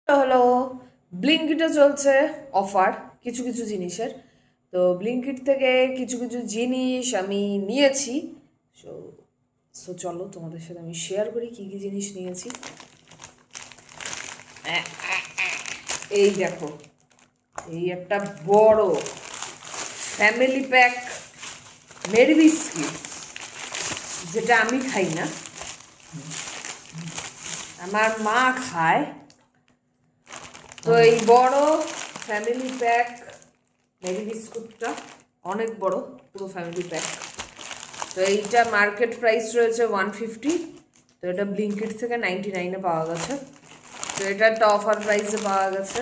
হলো ব্লিঙ্কিটে চলছে অফার কিছু কিছু জিনিসের। তো ব্লিঙ্কিট থেকে কিছু কিছু জিনিস আমি নিয়েছি। সো সো চলো তোমাদের সাথে আমি শেয়ার করি কি কি জিনিস নিয়েছি। এই দেখো, এই একটা বড় ফ্যামিলি প্যাক মেরি বিস্কিট, যেটা আমি খাই না, আমার মা খায়। তো এই বড় ফ্যামিলি প্যাক মেরি বিস্কুটটা অনেক বড়, পুরো ফ্যামিলি প্যাক। তো এইটা মার্কেট প্রাইস রয়েছে 150, তো এটা ব্লিঙ্কিট থেকে 99-এ পাওয়া গেছে। তো এটা একটা অফার প্রাইসে পাওয়া গেছে।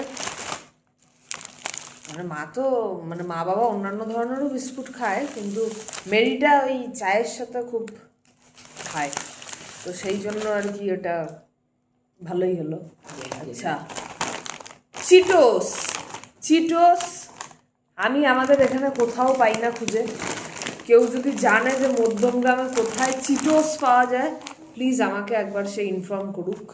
মানে মা বাবা অন্যান্য ধরনেরও বিস্কুট খায়, কিন্তু মেরিটা ওই চায়ের সাথে খুব খায়, তো সেই জন্য আর কি এটা ভালোই হলো। আচ্ছা, চিটোস। চিটোস আমি আমাদের এখানে কোথাও পাই না খুঁজে। কেউ যদি জানে যে মধ্যমগ্রামে কোথায় চিটোস পাওয়া যায়, প্লিজ আমাকে একবার সে ইনফর্ম করুক।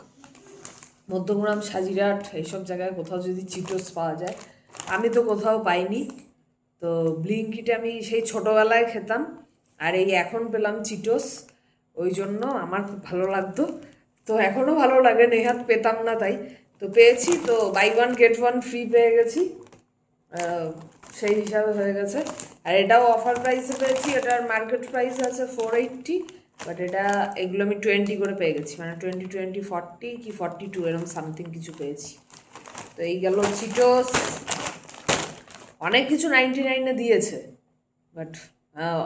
মধ্যমগ্রাম, সাজিরহাট এইসব জায়গায় কোথাও যদি চিটোস পাওয়া যায়, আমি তো কোথাও পাইনি। তো ব্লিঙ্কিটে আমি সেই ছোটোবেলায় খেতাম, আর এই এখন পেলাম চিটোস, ওই জন্য আমার খুব ভালো লাগতো। তো এখনও ভালো লাগে, নেহাত পেতাম না তাই। তো পেয়েছি, তো buy one get one free পেয়ে গেছি, সেই হিসাবে হয়ে গেছে। আর এটাও অফার প্রাইসে পেয়েছি, এটার মার্কেট প্রাইস আছে 480, বাট এগুলো আমি 20 করে পেয়ে গেছি, মানে 20 40 কি 42 এরকম সামথিং কিছু পেয়েছি। তো এই গেল চিটোস। অনেক কিছু 99-এ দিয়েছে, বাট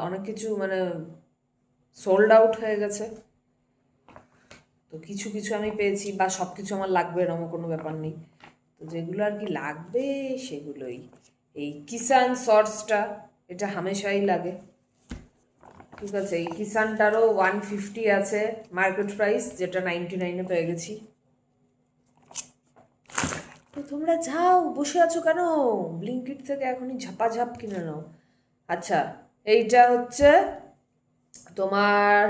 অনেক কিছু মানে সোল্ড আউট হয়ে গেছে। তো কিছু কিছু আমি পেয়েছি, বা সব কিছু আমার লাগবে এরকম কোনো ব্যাপার নেই। তো যেগুলো আর কি লাগবে সেগুলোই। এই কিষান সর্সটা, এটা হামেশাই লাগে, ঠিক আছে। এই কিষানটারও 150 আছে মার্কেট প্রাইস, যেটা 99-এ পেয়ে গেছি। তো তোমরা যাও, বসে আছো কেন? ব্লিঙ্কিট থেকে এখনই ঝাপাঝাপ কিনে নাও। আচ্ছা, এইটা হচ্ছে তোমার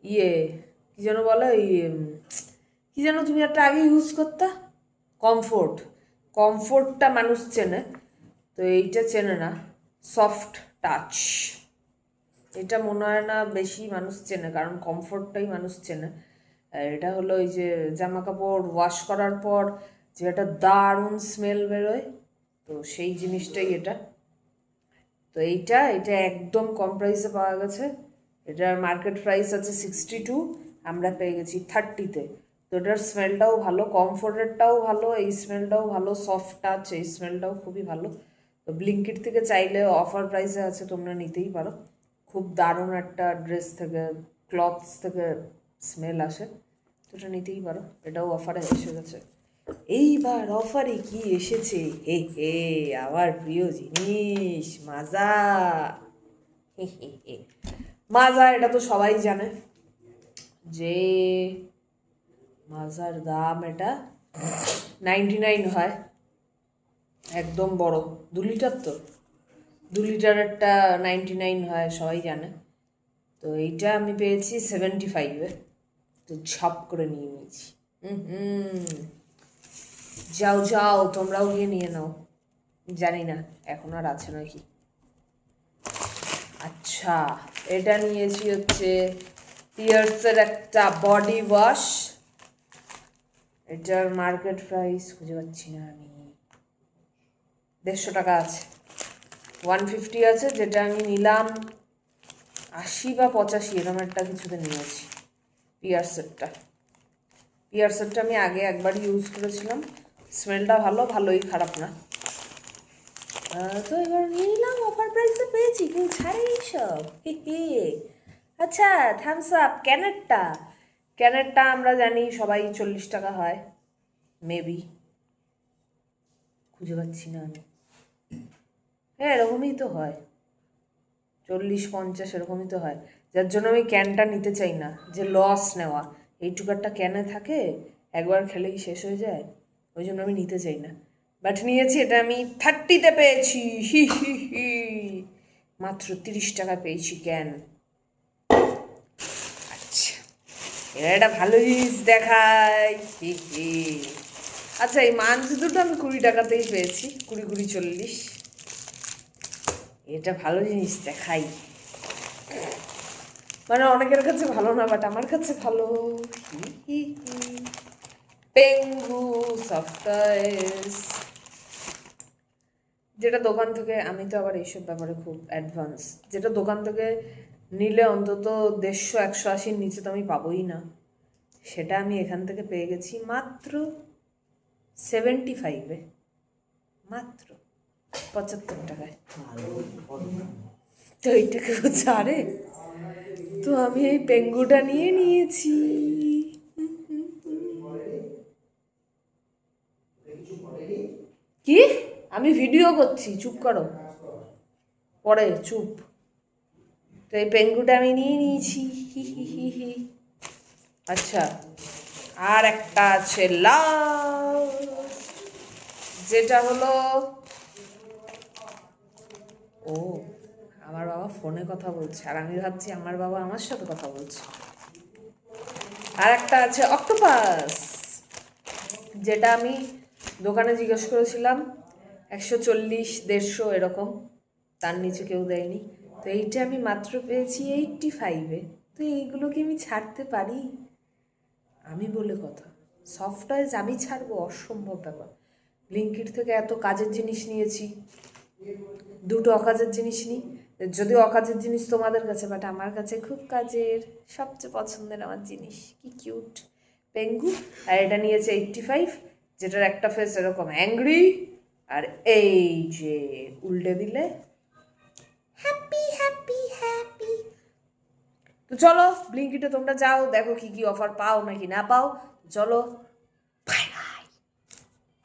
ইয়ে, কি যেন বলো, কি যেন তুমি একটা আগে ইউজ করতা, কমফোর্ট। কমফোর্টটা মানুষ চেনে, তো এইটা চেনে না। সফট টাচ, এটা মনে হয় না বেশি মানুষ চেনে, কারণ কমফোর্টটাই মানুষ চেনে। এটা হলো এই যে জামা কাপড় ওয়াশ করার পর যে একটা দারুণ স্মেল বেরোয়, তো সেই জিনিসটাই এটা। তো এইটা এটা একদম কম প্রাইসে পাওয়া গেছে। এটার মার্কেট প্রাইস আছে 62, আমরা পেয়ে গেছি 30-তে। তো এটার স্মেলটাও ভালো, কমফোর্টেরটাও ভালো, এই স্মেলটাও ভালো, সফট টাচ এই স্মেলটাও খুবই ভালো। তো ব্লিঙ্কিট থেকে চাইলে অফার প্রাইসে আছে, তোমরা নিতেই পারো। খুব দারুণ একটা ড্রেস থেকে, ক্লথস থেকে স্মেল আসে, তো এটা নিতেই পারো। এটাও অফারে এসে গেছে। এইবার অফারে কি এসেছে, হে হে, আমার প্রিয় জিনিস মাজা। হে হে হে, মাজা এটা তো সবাই জানে যে মাজার দাম এটা 99 হয়, একদম বড় 2 লিটার, তো 2 লিটারেরটা 99 হয়, সবাই জানে। তো এইটা আমি পেয়েছি 75-এ, তো ঝপ করে নিয়ে নিয়েছি। হুম, যাও যাও, তোমরাও গিয়ে নিয়ে নাও, জানি না এখন আর আছে নাকি। আচ্ছা, এটা নিয়েছি হচ্ছে পিয়ার্সের একটা বডি ওয়াশ। এটার মার্কেট প্রাইস খুঁজে পাচ্ছি না আমি, 150 টাকা আছে। 150 আছে, যেটা আমি নিলাম 80 বা 85 এরকম একটা কিছুতে নিয়েছি। পিয়ার্সেরটা পিয়ার্সেরটা আমি আগে একবার ইউজ করেছিলাম, স্মেলটা ভালো, ভালোই, খারাপ না। তো এবার নিয়ে নিলাম, অফার প্রাইসে পেয়েছি, কেউ ছাড়ে এইসব, হে হে। আচ্ছা, থামস আপ ক্যানেরটা, ক্যানেরটা আমরা জানি সবাই 40 টাকা হয়, মেবি, খুঁজে পাচ্ছি না আমি। হ্যাঁ, এরকমই তো হয়, 40-50 এরকমই তো হয়, যার জন্য আমি ক্যানটা নিতে চাই না, যে লস নেওয়া। এইটুকু একটা ক্যানে থাকে, একবার খেলেই শেষ হয়ে যায়, ওই জন্য আমি নিতে চাই না। বাট নিয়েছি, এটা আমি 30-তে পেয়েছি, হি হি হি, মাত্র 30 টাকা পেয়েছি ক্যান। আচ্ছা, এবার একটা ভালো জিনিস দেখাই, হি হি। আচ্ছা, এই মাঞ্চ দুটো আমি 20 টাকাতেই পেয়েছি, 20-40। এটা ভালো জিনিস, দেখাই, মানে অনেকের কাছে ভালো না, বাট আমার কাছে ভালো। পেঙ্গু সফটওয়্যার, যেটা দোকান থেকে, আমি তো আবার এইসব ব্যাপারে খুব অ্যাডভান্স, যেটা দোকান থেকে নিলে অন্তত 150-180-র নিচে তো আমি পাবোই না, সেটা আমি এখান থেকে পেয়ে গেছি মাত্র 75-এ, মাত্র 75 টাকায়। তো এইটাকে ছাড়ে, তো আমি এই পেঙ্গুটা নিয়ে নিয়েছি। কি? আমি ভিডিও করছি, চুপ করো, পরে চুপ। তো এই পেঙ্গুটা আমি নিয়ে নিয়েছি। আচ্ছা, আর একটা আছে লাল, যেটা হলো, ও আমার বাবা ফোনে কথা বলছে, আর আমি ভাবছি আমার বাবা আমার সাথে কথা বলছে। আর একটা আছে অক্টোপাস, যেটা আমি দোকানে জিজ্ঞেস করেছিলাম 140-150 এরকম, তার নিচে কেউ দেয়নি। তো এইটা আমি মাত্র পেয়েছি 85-এ। তো এইগুলোকে আমি ছাড়তে পারি? আমি বলে কথা, সফটওয়্যার আমি ছাড়বো? অসম্ভব ব্যাপার। ব্লিঙ্কিট থেকে এত কাজের জিনিস নিয়েছি, দুটো অকাজের জিনিস নিই, যদিও অকাজের জিনিস তোমাদের কাছে, বাট আমার কাছে খুব কাজের, সবচেয়ে পছন্দের আমার জিনিস। কি কিউট পেঙ্গু। আর এটা নিয়েছে 85, যেটার একটা ফেস এরকম অ্যাংরি, আর এই যে উল্টে দিলে হ্যাপি হ্যাপি হ্যাপি। তো চলো ব্লিঙ্কিটে তোমরা যাও, দেখো কি কি অফার পাও নাকি না পাও, চলো